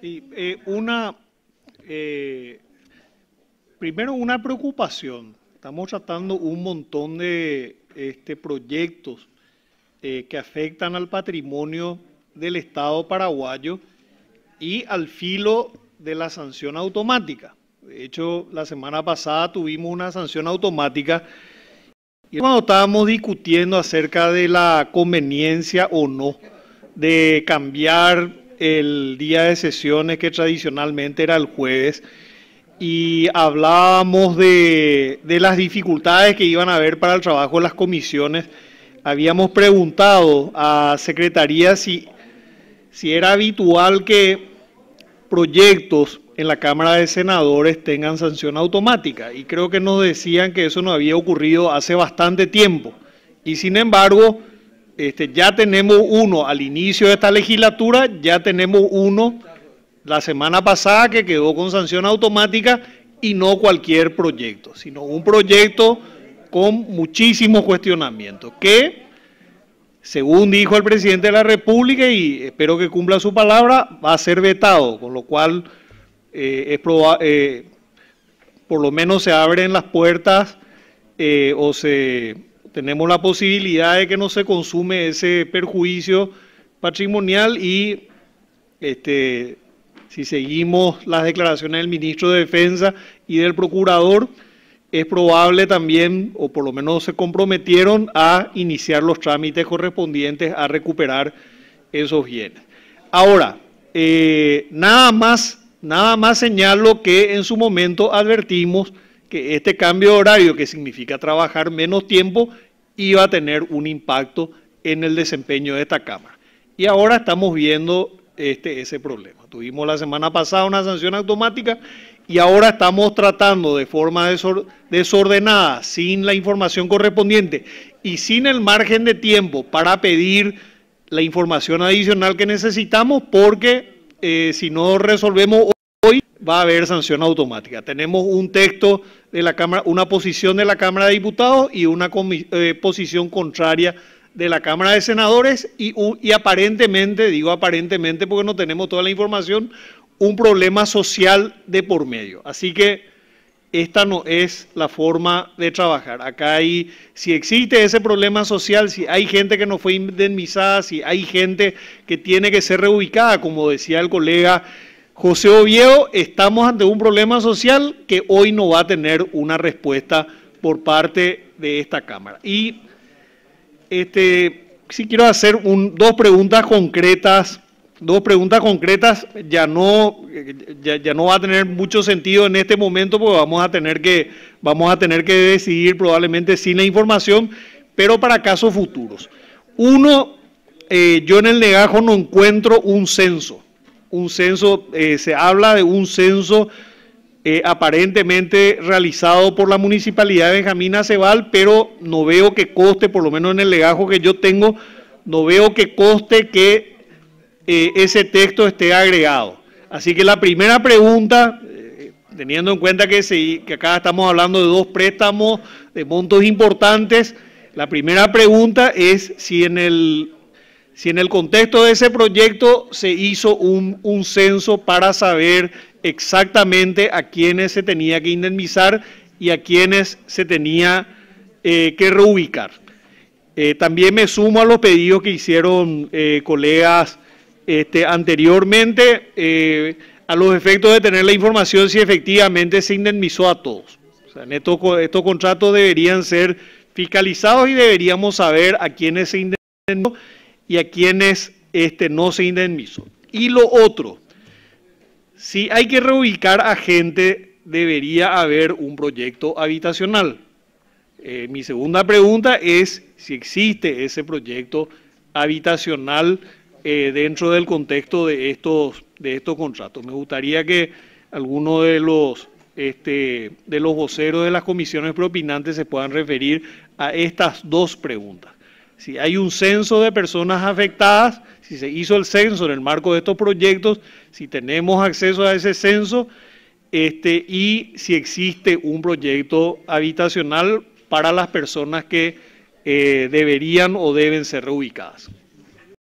Sí, primero una preocupación. Estamos tratando un montón de proyectos que afectan al patrimonio del Estado paraguayo y al filo de la sanción automática. De hecho, la semana pasada tuvimos una sanción automática y cuando estábamos discutiendo acerca de la conveniencia o no de cambiar el día de sesiones que tradicionalmente era el jueves y hablábamos de las dificultades que iban a haber para el trabajo de las comisiones, habíamos preguntado a Secretaría si era habitual que proyectos en la Cámara de Senadores tengan sanción automática, y creo que nos decían que eso no había ocurrido hace bastante tiempo, y sin embargo ya tenemos uno al inicio de esta legislatura, ya tenemos uno la semana pasada que quedó con sanción automática, y no cualquier proyecto, sino un proyecto con muchísimos cuestionamientos, que según dijo el presidente de la República, y espero que cumpla su palabra, va a ser vetado, con lo cual por lo menos se abren las puertas tenemos la posibilidad de que no se consume ese perjuicio patrimonial, y si seguimos las declaraciones del ministro de Defensa y del procurador, es probable también, o por lo menos se comprometieron a iniciar los trámites correspondientes a recuperar esos bienes. Ahora, nada más señalo que en su momento advertimos que este cambio de horario, que significa trabajar menos tiempo, iba a tener un impacto en el desempeño de esta Cámara. Y ahora estamos viendo ese problema. Tuvimos la semana pasada una sanción automática y ahora estamos tratando de forma desordenada, sin la información correspondiente y sin el margen de tiempo para pedir la información adicional que necesitamos, porque si no resolvemos hoy va a haber sanción automática. Tenemos un texto de la Cámara, una posición de la Cámara de Diputados y una posición contraria de la Cámara de Senadores y aparentemente, digo aparentemente porque no tenemos toda la información, un problema social de por medio. Así que esta no es la forma de trabajar. Acá si existe ese problema social, si hay gente que no fue indemnizada, si hay gente que tiene que ser reubicada, como decía el colega José Oviedo, estamos ante un problema social que hoy no va a tener una respuesta por parte de esta Cámara. Y sí quiero hacer dos preguntas concretas, ya no va a tener mucho sentido en este momento, porque vamos a tener que decidir probablemente sin la información, pero para casos futuros. Uno, yo en el legajo no encuentro un censo. Se habla de un censo aparentemente realizado por la Municipalidad de Benjamín Acebal, pero no veo que conste, por lo menos en el legajo que yo tengo, no veo que conste que ese texto esté agregado. Así que la primera pregunta, teniendo en cuenta que acá estamos hablando de dos préstamos de montos importantes, la primera pregunta es si en el contexto de ese proyecto se hizo un censo para saber exactamente a quiénes se tenía que indemnizar y a quiénes se tenía que reubicar. También me sumo a los pedidos que hicieron colegas anteriormente, a los efectos de tener la información si efectivamente se indemnizó a todos. O sea, estos contratos deberían ser fiscalizados y deberíamos saber a quiénes se indemnizó y a quienes no se indemnizó. Y lo otro, si hay que reubicar a gente, debería haber un proyecto habitacional. Mi segunda pregunta es si existe ese proyecto habitacional dentro del contexto de estos contratos. Me gustaría que alguno de los voceros de las comisiones propinantes se puedan referir a estas dos preguntas. Si hay un censo de personas afectadas, si se hizo el censo en el marco de estos proyectos, si tenemos acceso a ese censo, y si existe un proyecto habitacional para las personas que deberían o deben ser reubicadas.